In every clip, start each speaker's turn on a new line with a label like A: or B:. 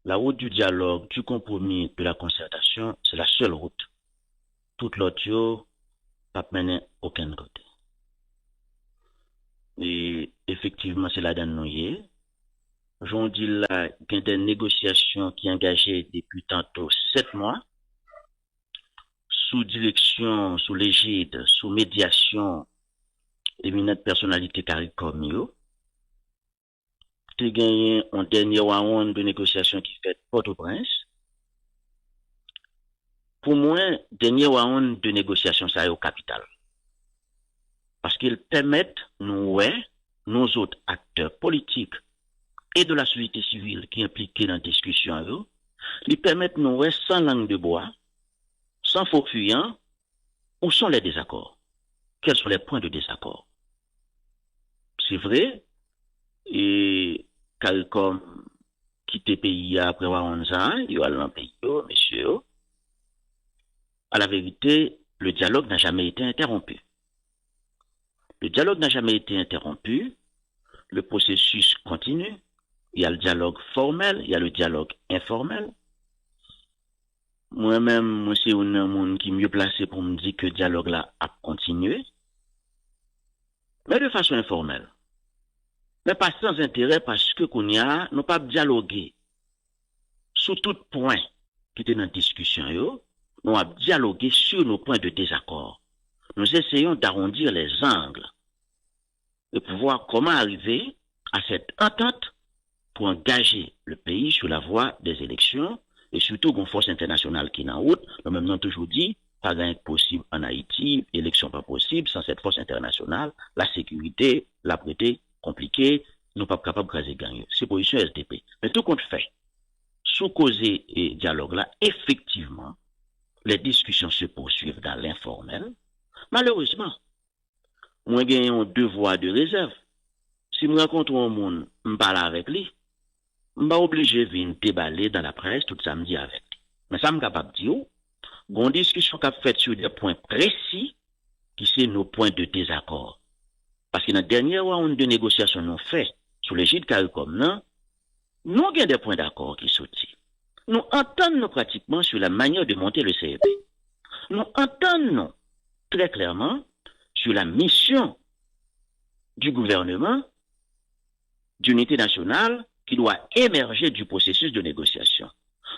A: La route du dialogue, du compromis, de la concertation, c'est la seule route. Toute l'autre, yo, pas mener aucun côté. Et effectivement, c'est là dans nous y j'en dis là, il y a des négociations qui engagées depuis tantôt 7 mois, sous direction, sous l'égide, sous médiation d'éminentes personnalités CARICOM yo. Tu gagné un dernier round de négociation qui fait Port-au-Prince. Pour moi, dernier round de négociation, ça est au capital. Parce qu'ils permettent, nous autres acteurs politiques et de la société civile qui impliqués dans la discussion, ils permettent, nous, sans langue de bois, sans faux fuyant, où sont les désaccords? Quels sont les points de désaccord? C'est vrai, et CARICOM quitte le pays après 11 ans, il a dans le pays, monsieur. À la vérité, le dialogue n'a jamais été interrompu. Le dialogue n'a jamais été interrompu. Le processus continue. Il y a le dialogue formel, il y a le dialogue informel. Moi-même, moi, c'est un monde qui est mieux placé pour me dire que le dialogue là a continué. Mais de façon informelle. Mais pas sans intérêt parce que qu'on y a, nous pas dialoguer sous tout point qui était dans la discussion, nous avons dialogué sur nos points de désaccord. Nous essayons d'arrondir les angles et pour voir comment arriver à cette entente pour engager le pays sur la voie des élections et surtout une force internationale qui est en route. Nous même non toujours dit, pas rien possible en Haïti, élection pas possible sans cette force internationale, la sécurité, la prêté compliquée, nous pas capables de craser gagner. C'est position SDP. Mais tout compte fait, sous causé et dialogue là, effectivement, les discussions se poursuivent dans l'informel. Malheureusement, moi j'ai un devoir de réserve. Si je rencontre un monde, je parle avec lui, je suis obligé de venir déballer dans la presse tout samedi avec lui. Mais ça me capable de dire, une discussion qu'a faite sur des points précis qui sont nos points de désaccord. Parce que dans le dernier round de négociation nous fait sous l'égide CARICOM, nous avons des points d'accord qui sont. Nous entendons pratiquement sur la manière de monter le CEP. Nous entendons très clairement sur la mission du gouvernement d'unité nationale qui doit émerger du processus de négociation.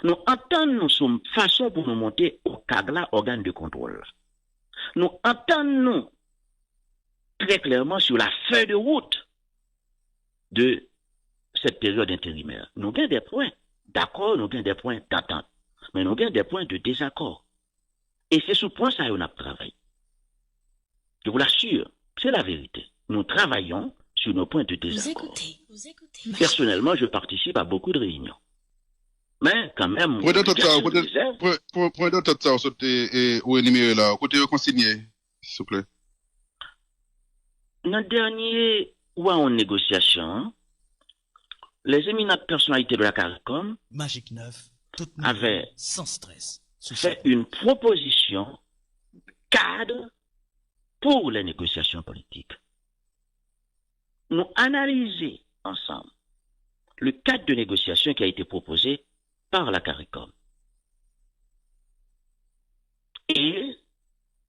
A: Nous entendons sur une façon pour nous monter au CAGLA, organe de contrôle. Nous entendons très clairement sur la feuille de route de cette période intérimaire. Nous avons des points d'accord, nous avons des points d'attente, mais nous avons des points de désaccord. Et c'est ce point ça qu'on a travaillé. Je vous l'assure, c'est la vérité. Nous travaillons sur nos points de désaccord.
B: Vous écoutez.
A: Personnellement, je participe à beaucoup de réunions. Mais quand même,
C: pour d'autres ça, ou énumérer là, côté consigné, s'il vous plaît.
A: Notre dernier round en négociation, les éminentes personnalités de la CARICOM
B: Magique 9,
A: avaient
B: sans stress.
A: fait une proposition cadre pour les négociations politiques. Nous analysons ensemble le cadre de négociation qui a été proposé par la CARICOM. Et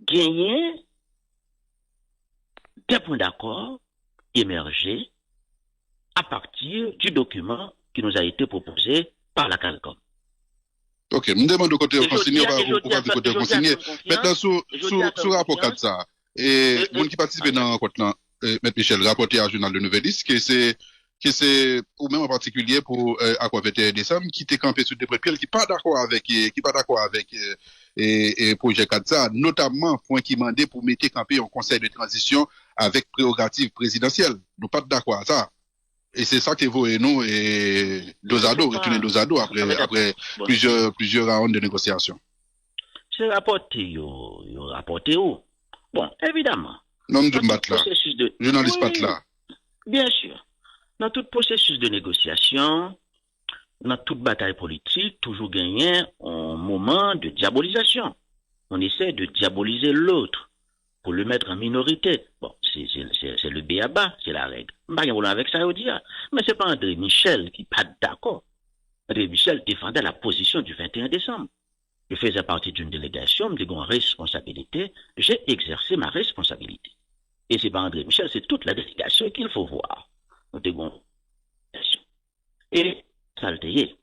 A: gagner des points d'accord émergés à partir du document qui nous a été proposé par la CARICOM.
C: Ok, je me demande de côté consigné ou pas de côté consigné. Maintenant, sur rapport 4 ça, et les gens qui participent dans le compte là, M. Michel, rapporté à Journal de Nouvelliste, que c'est, ou même en particulier pour Accord 21 décembre, qui était campé sur des prépiels, qui pas d'accord avec, et projet 4 ça, notamment, point qui mandait pour mettre campé un conseil de transition avec prérogative présidentielle. Nous pas d'accord à ça. Et c'est ça que vous et nous, et dos à dos, retourner dos à dos après plusieurs rounds de négociations.
A: C'est rapporté, rapporté où? Bon, évidemment.
C: Non, de battre là. Journaliste bat là.
A: Bien sûr. Dans tout processus de négociation, dans toute bataille politique, toujours gagner un moment de diabolisation. On essaie de diaboliser l'autre pour le mettre en minorité. Bon, c'est le b.a.-ba, c'est la règle. Je ne sais pas avec ça, dire, mais c'est pas André Michel qui n'est pas d'accord André Michel défendait la position du 21 décembre. Je faisais partie d'une délégation, me disant responsabilité, j'ai exercé ma responsabilité. Et c'est pas André Michel, c'est toute la délégation qu'il faut voir. Et ça le dit.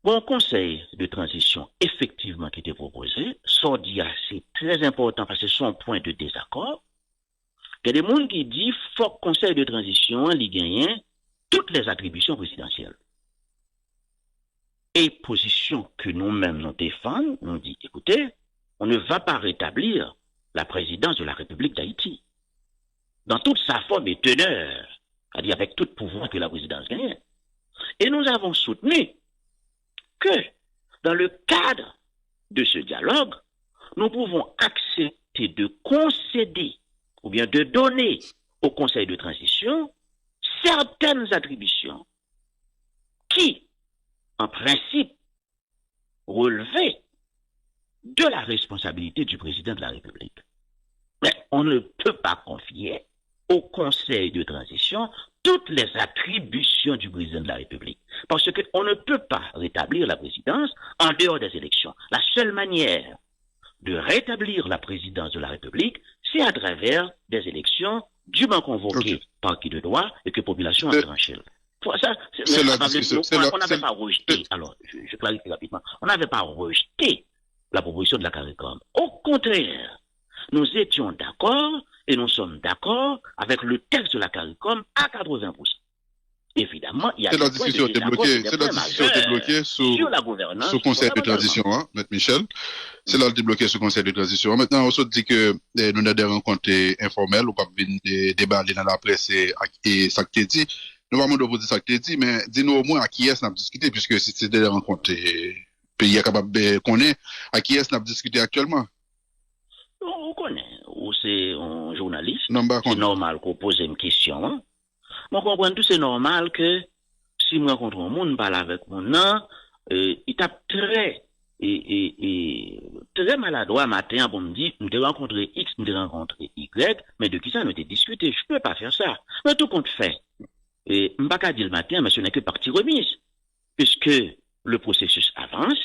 A: Bon, conseil de transition, effectivement, qui était proposé, c'est très important parce que c'est son point de désaccord. Il y a des gens qui disent, faut que le conseil de transition, il gagne toutes les attributions présidentielles. Et position que nous-mêmes nous défendons, nous dit, écoutez, on ne va pas rétablir la présidence de la République d'Haïti dans toute sa forme et teneur, c'est-à-dire avec tout pouvoir que la présidence gagne. Et nous avons soutenu que dans le cadre de ce dialogue, nous pouvons accepter de concéder ou bien de donner au Conseil de transition certaines attributions qui, en principe, relevaient de la responsabilité du président de la République. Mais on ne peut pas confier au Conseil de transition toutes les attributions du président de la République. Parce qu'on ne peut pas rétablir la présidence en dehors des élections. La seule manière de rétablir la présidence de la République, c'est à travers des élections dûment convoquées par qui de droit et que la population a tranché. Ça, on n'avait pas rejeté, alors je clarifie rapidement, on n'avait pas rejeté la proposition de la CARICOM. Au contraire, nous étions d'accord et nous sommes d'accord avec le texte de la CARICOM à 80%. Évidemment, il y a des points de désaccord,
C: c'est la décision qui est bloquée sur la gouvernance, sur le conseil de transition, hein, M. Michel. C'est là débloqué sur le conseil de transition. Maintenant, on se dit que nous avons des rencontres informelles, ou pas venir déballer dans la presse et ça que tu dit. Nous allons vous dire ça que tu dit, mais dis-nous au moins à qui est-ce qu'on a discuté, puisque c'est des rencontres pays capable de connaître, à qui est-ce qu'on a discuté actuellement.
A: On connaît, ou c'est un journaliste,
C: c'est
A: normal qu'on pose une question. Hein? Moi, comprends tout, c'est normal que si je rencontre un monde, parle avec mon nom, il tape très maladroit matin pour me dire, je vais rencontrer X, je vais rencontrer Y, mais de qui ça nous a discuté? Je ne peux pas faire ça. Mais tout compte fait. Et je ne peux pas dire le matin, mais ce n'est que partie remise. Puisque le processus avance,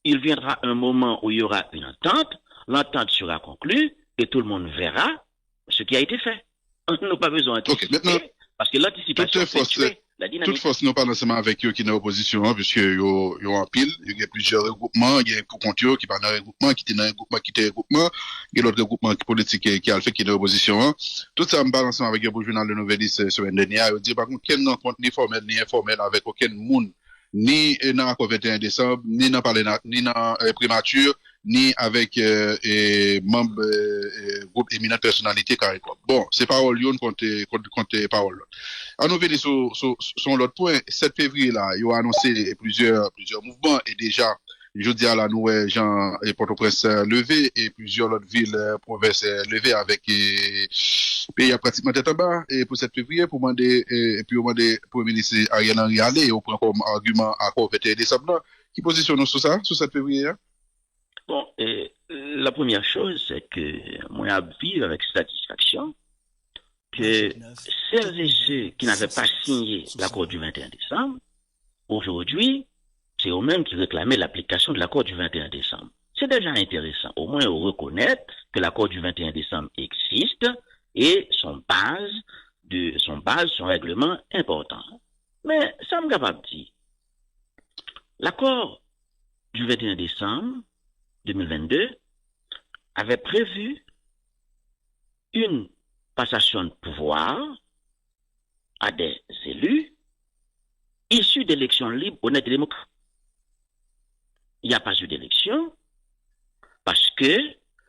A: il viendra un moment où il y aura une entente, l'entente sera conclue et tout le monde verra ce qui a été fait. On n'a pas besoin d'anticiper, parce que l'anticipation, c'est la dynamique.
C: Toute force, nous parlons seulement avec eux qui sont en opposition, hein, puisque ils ont en pile, il y a plusieurs regroupements, il y a un compte qui parle d'un regroupement, qui est un regroupement, qui est un regroupement, il y a l'autre regroupement politique qui a le fait qui est en opposition. Hein. Tout ça, me parle ensemble avec le journal de Nouvelliste semaine dernière, il dit, par contre, quel rencontre ni formel ni informel avec aucun monde, ni dans la 21 décembre, ni dans primature, ni avec membres groupe éminent personnalité CARICOM. Bon, c'est parole yon contre parole. À nous venir sur l'autre point, 7 février là, il a annoncé plusieurs mouvements et déjà je dis à la nouvelle Jean et Port-au-Prince levé et plusieurs autres villes provinces levées avec pays à pratiquement tête en bas et pour 7 février pour demander et puis au demander Premier ministre Ariel Henry aller au prend comme argument à quoi 21 décembre qui positionne sur ça sur 7 février hein?
A: Bon, la première chose, c'est que moi, je vis avec satisfaction que celles et ceux qui n'avaient pas signé l'accord du 21 décembre, aujourd'hui, c'est eux-mêmes qui réclamaient l'application de l'accord du 21 décembre. C'est déjà intéressant, au moins on reconnaît que l'accord du 21 décembre existe et son règlement important. Mais ça me capable de dire, l'accord du 21 décembre 2022 avait prévu une passation de pouvoir à des élus issus d'élections libres, honnêtes et démocratiques. Il n'y a pas eu d'élection parce que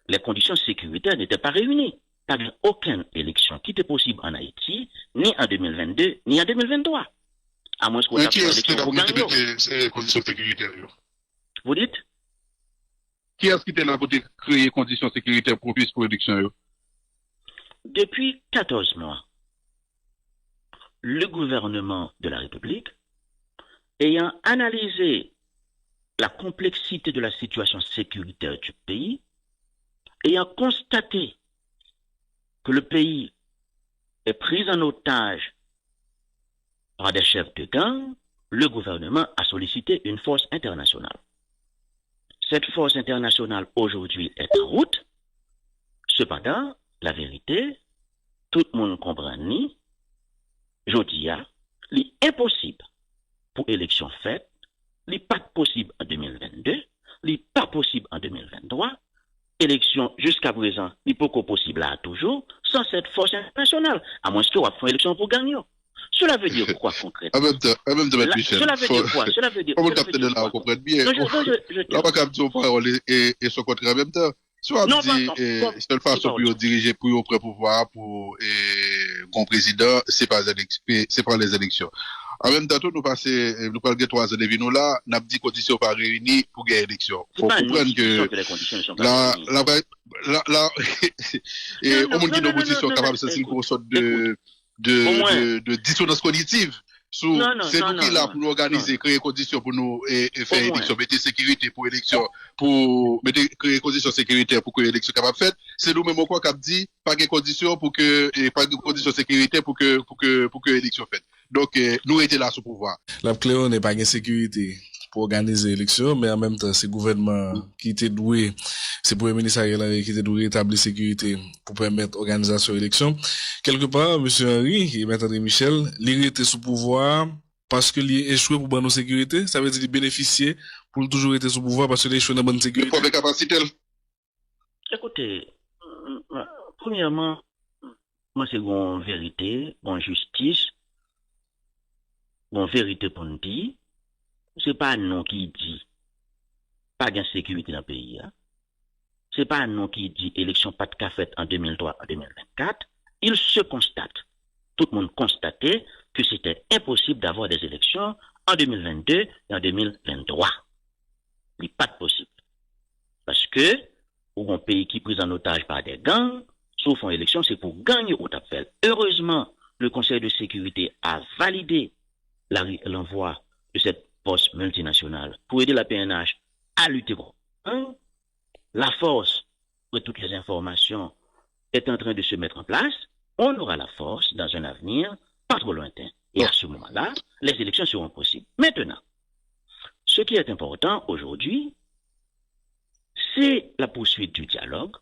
A: les conditions sécuritaires n'étaient pas réunies. Il n'y avait aucune élection qui était possible en Haïti, ni en 2022, ni en 2023. À moins qu'on ait une élection pour gagner.
C: Ces conditions sécuritaires.
A: Vous dites?
C: Qui est-ce qui était là pour créer conditions sécuritaires propices pour l'élection?
A: Depuis 14 mois, le gouvernement de la République, ayant analysé la complexité de la situation sécuritaire du pays, ayant constaté que le pays est pris en otage par des chefs de gang, le gouvernement a sollicité une force internationale. Cette force internationale aujourd'hui est en route. Cependant, la vérité, tout le monde comprend ni, je dis, l'impossible pour élection faite, n'est pas possible en 2022, n'est pas possible en 2023, élection jusqu'à présent, n'est pas possible à toujours, sans cette force internationale, à moins qu'on fasse une élection pour gagner. Cela veut dire quoi concrètement?
C: En même temps, Michel,
A: cela veut dire quoi? Cela veut dire
C: comment
A: quoi?
C: capter de là, on comprend bien.
A: Non,
C: Là, pas capter aux paroles et son contraire en même temps. Soit
A: non,
C: dit, c'est une façon pour diriger, pour prendre pouvoir, pour un président, c'est pas les élections. En même temps, nous passons, nous parlons de 3 ans de vie, nous là, n'a dit conditions pas réunies pour gagner l'élection. Faut comprendre que
A: les conditions ne sont pas réunies.
C: Là, et au monde qui est en opposition capable de se une sorte de dissonance cognitive. C'est nous qui là pour nous organiser, créer conditions pour nous faire élection, mettre sécurité pour élection, pour créer conditions sécuritaires pour que l'élection capable faite. C'est nous même quoi qui dit pas de conditions pour que pas de conditions sécuritaires pour que l'élection faite. Donc nous étions là sous pouvoir.
D: La Cléon n'est pas de sécurité pour organiser l'élection, mais en même temps, c'est le gouvernement qui était doué, c'est le Premier ministre qui était doué établir sécurité pour permettre l'organisation de l'élection. Quelque part, M. Henry et M. André Michel, il était sous pouvoir parce qu'il a échoué pour bonne sécurité. Ça veut dire qu'il bénéficiait pour toujours être sous pouvoir parce qu'il a échoué dans bonne sécurité.
C: Pour capacité.
A: Écoutez, premièrement, moi c'est une vérité, une justice, une vérité pour nous dire. C'est pas un nom qui dit pas de sécurité dans le pays. Hein. C'est pas un nom qui dit élection pas de café en 2003 en 2024. Il se constate, tout le monde constatait que c'était impossible d'avoir des élections en 2022 et en 2023. Il n'est pas possible. Parce que, pour un pays qui est pris en otage par des gangs, sauf en élection, c'est pour gagner au appel. Heureusement, le Conseil de sécurité a validé l'envoi de cette force multinationale pour aider la PNH à lutter contre. La force, pour toutes les informations, est en train de se mettre en place. On aura la force dans un avenir pas trop lointain. Et à ce moment-là, les élections seront possibles. Maintenant, ce qui est important aujourd'hui, c'est la poursuite du dialogue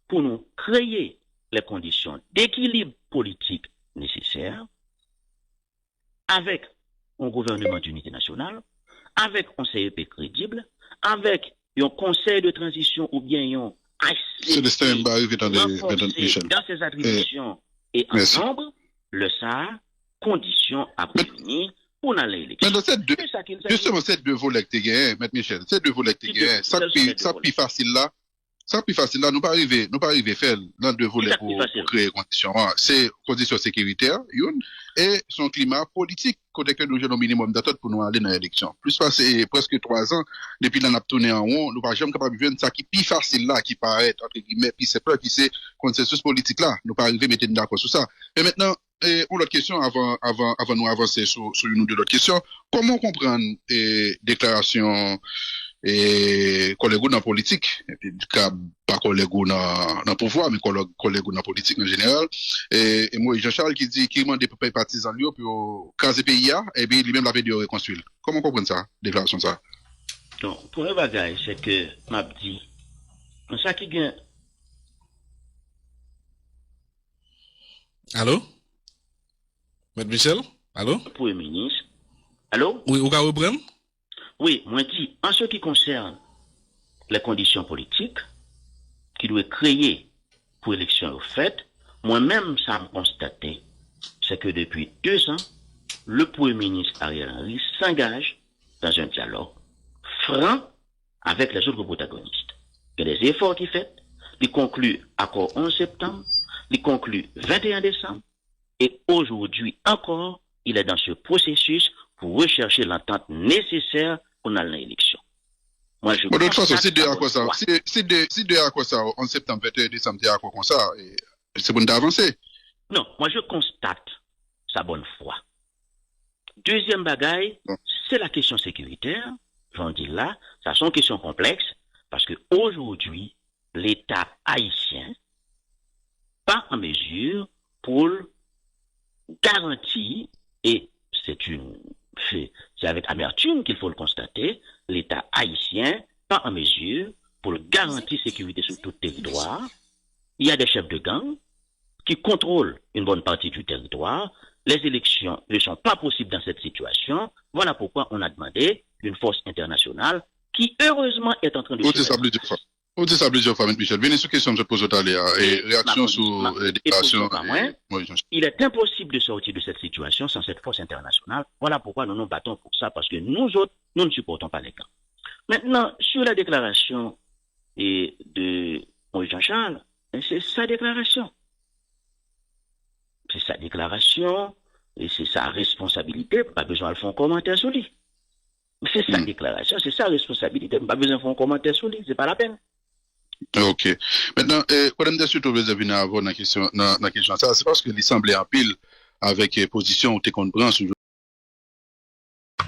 A: pour nous créer les conditions d'équilibre politique nécessaires avec un gouvernement d'unité nationale, avec un CEP crédible, avec un conseil de transition ou bien un dans ses attributions et ensemble, le SAR, conditions à prévenir pour aller à l'élection.
C: Mais justement, ces deux volets que tu as, M. Michel, ces deux volets que tu as, ça plus facile là. Ça plus facile là, nous pas arriver faire dans deux volets pour créer conditions. C'est conditions sécuritaires, et son climat politique, côté que nous avons au minimum d'attente pour nous aller dans l'élection. Plus passé presque 3 ans, depuis l'on a tourné en rond, nous pas jamais capable de voir ça qui plus facile là, qui paraît, entre guillemets, puis c'est pas qui c'est consensus politique là. Nous pas arriver à mettre d'accord sur ça. Et maintenant, une autre question avant nous avancer sur une ou deux autres questions. Comment comprendre déclaration et collègues dans la politique, pas collègues dans le pouvoir, mais collègues dans la politique en général. Et moi, Jean-Charles qui dit qu'il demande des partisans lui pour caser pays, et bien lui-même l'avait dit reconstruire. Comment comprendre ça, déclaration ça?
A: Donc, pour le bagage, c'est que m'a dit, ça qui gagne.
D: Allô? M. Michel? Allô?
A: Premier ministre. Allô?
D: Oui, vous pouvez reprendre?
A: Oui, moi dis, en ce qui concerne les conditions politiques qui doivent créer pour l'élection au fait, moi-même, ça me constaté, c'est que depuis 2 ans, le Premier ministre Ariel Henry s'engage dans un dialogue franc avec les autres protagonistes. Il y a des efforts qu'il fait, il conclut accord 11 septembre, il conclut 21 décembre, et aujourd'hui encore, il est dans ce processus pour rechercher l'entente nécessaire pour aller à l'élection. Moi, je
C: de toute façon, si deux à quoi ça, si deux à quoi ça, en septembre, 21 décembre, à quoi comme ça, c'est bon d'avancer.
A: Non, moi, je constate sa bonne foi. Deuxième bagaille, c'est la question sécuritaire. J'en dis là, ça sont questions complexes, parce que aujourd'hui, l'État haïtien pas en mesure pour garantir, et c'est une c'est avec amertume qu'il faut le constater, l'État haïtien pas en mesure pour garantir sécurité sur tout territoire. Il y a des chefs de gang qui contrôlent une bonne partie du territoire. Les élections ne sont pas possibles dans cette situation. Voilà pourquoi on a demandé une force internationale qui, heureusement, est en train de se...
C: Vous dites ça plusieurs fois, M. Michel. Venez sur question que je pose tout à l'heure. Et réaction sur les déclarations.
A: Il est impossible de sortir de cette situation sans cette force internationale. Voilà pourquoi nous nous battons pour ça, parce que nous autres, nous ne supportons pas les camps. Maintenant, sur la déclaration de Maurice Jean-Charles, c'est sa déclaration. C'est sa déclaration et c'est sa responsabilité. Pas besoin de faire un commentaire sur lui. C'est sa déclaration, c'est sa responsabilité. Pas besoin de faire un commentaire sur lui. C'est pas la peine.
C: Ok. Maintenant, quand on est surtout venir avant la question, ça, c'est parce que l'Assemblée en pile avec position où tu comprends sur.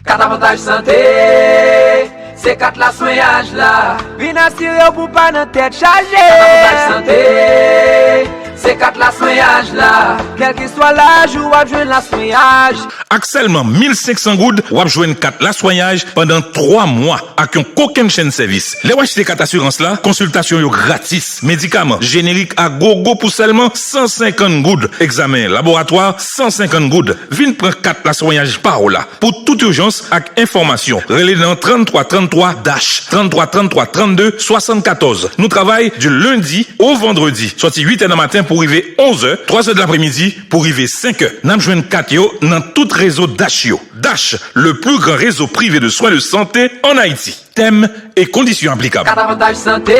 E: 4 avantages santé, c'est 4 la soignage là. Vin assuré pour pas notre tête chargée. 4 avantages santé, c'est 4 la soignage là. Quel que soit l'âge, ou à jouer la soignage.
F: Avec seulement 1500 gouttes, ou à jouer 4 la soignage pendant 3 mois. Avec aucun chaîne service. Les WHT 4 assurance là, consultation yo gratis. Médicaments génériques à gogo pour seulement 150 gouttes. Examen laboratoire 150 gouttes. Vin prend 4 la soignage par là. Pour toute urgence avec information. Relais dans 33 33 dash 33 33 32 74. Nous travaillons du lundi au vendredi. Sorti 8h du matin pour arriver 11h, 3h de l'après-midi pour arriver 5h. Nous jouons 4 yo dans tout réseau Dash yo. Dash, le plus grand réseau privé de soins de santé en Haïti. Thème et conditions applicables.
E: 4 avantages santé,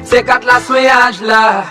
E: c'est 4 la soignage là.